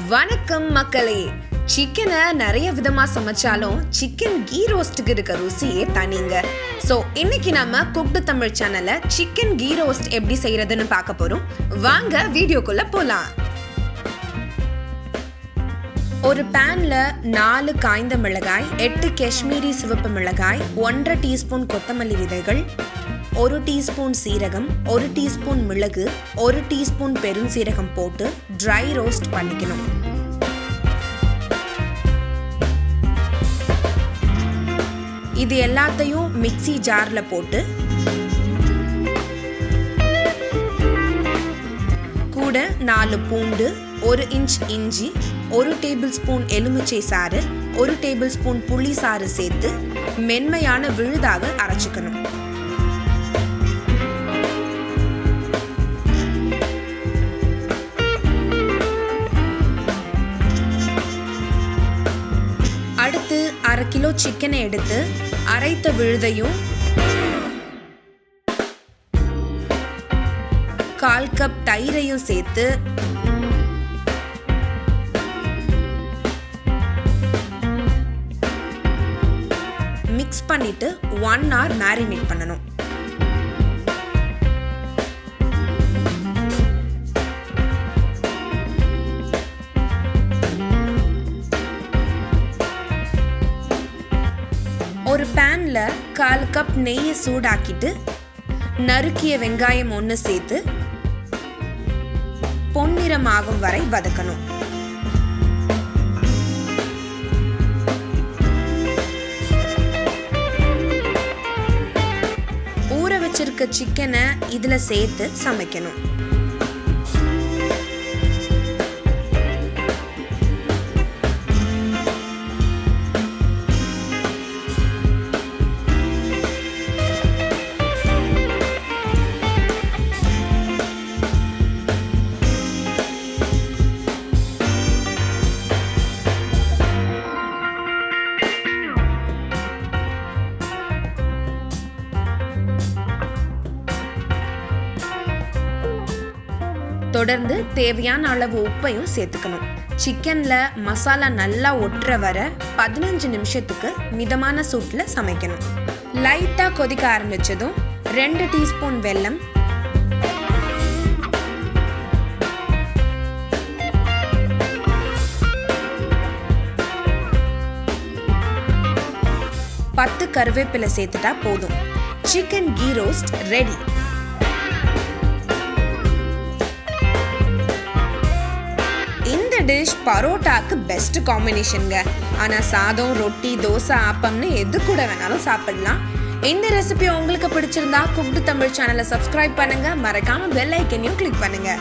வணக்கம் மக்களே. சிக்கனை நிறைய விதமா சமைச்சாலும் சிக்கன் கீ ரோஸ்ட்டுக்கு இருக்க ருசியே தனிங்க. ஸோ இன்னைக்கு நம்ம குக்டு தமிழ் சேனல்ல சிக்கன் கீ ரோஸ்ட் எப்படி செய்யறதுன்னு பார்க்க போறோம். வாங்க வீடியோக்குள்ள போலாம். ஒரு பேன்ல 4 காய்ந்த மிளகாய், 8 காஷ்மீரி சிவப்பு மிளகாய், 1.5 டீஸ்பூன் கொத்தமல்லி விதைகள், 1 டீஸ்பூன் சீரகம், 1 டீஸ்பூன் மிளகு, 1 டீஸ்பூன் பெருஞ்சீரகம் போட்டு ட்ரை ரோஸ்ட் பண்ணிக்கணும். இது எல்லாத்தையும் மிக்ஸி ஜார்ல போட்டு கூட 4 பூண்டு, 1 இன்ச் இஞ்சி, 1 டேபிள் ஸ்பூன் எலுமிச்சை சாறு, 1 டேபிள் ஸ்பூன் புளி சாறு சேர்த்து மென்மையான விழுதாக அரைச்சுக்கணும். அடுத்து 1/2 கிலோ சிக்கனை எடுத்து அரைத்த விழுதையும் 1/4 கப் தயிரையும் சேர்த்து மிக்ஸ் பண்ணிட்டு 1 hour மேரினேட் பண்ணணும். ஒரு பேன்ல 1/4 கப் நெய்யை சூடாக்கிட்டு நறுக்கிய வெங்காயம் 1 சேர்த்து பொன்னிறமாகும் வரை வதக்கணும். ஊற வச்சிருக்க சிக்கனை இதுல சேர்த்து சமைக்கணும். தொடர்ந்து தேவையான அளவு உப்பையும் சேர்த்துக்கணும். சிக்கன்ல மசாலா நல்லா ஒட்டுற வர 15 நிமிஷத்துக்கு மிதமான சூட்ல சமைக்கணும். லைட்டா கொதிக்க ஆரம்பிச்சதும் 2 டீஸ்பூன் வெல்லம், 10 கருவேப்பிலை சேர்த்துட்டா போதும். Chicken ghee roast ready. இந்த டிஷ் பரோட்டாக்கு பெஸ்ட் காம்பினேஷன்ங்க. ஆனால் சாதம், ரொட்டி, தோசை, ஆப்பம்னு எது கூட வேணாலும் சாப்பிடலாம். இந்த ரெசிபி உங்களுக்கு பிடிச்சிருந்தா குக்டு தமிழ் சேனலை சப்ஸ்கிரைப் பண்ணுங்க. மறக்காம பெல் ஐக்கனையும் கிளிக் பண்ணுங்க.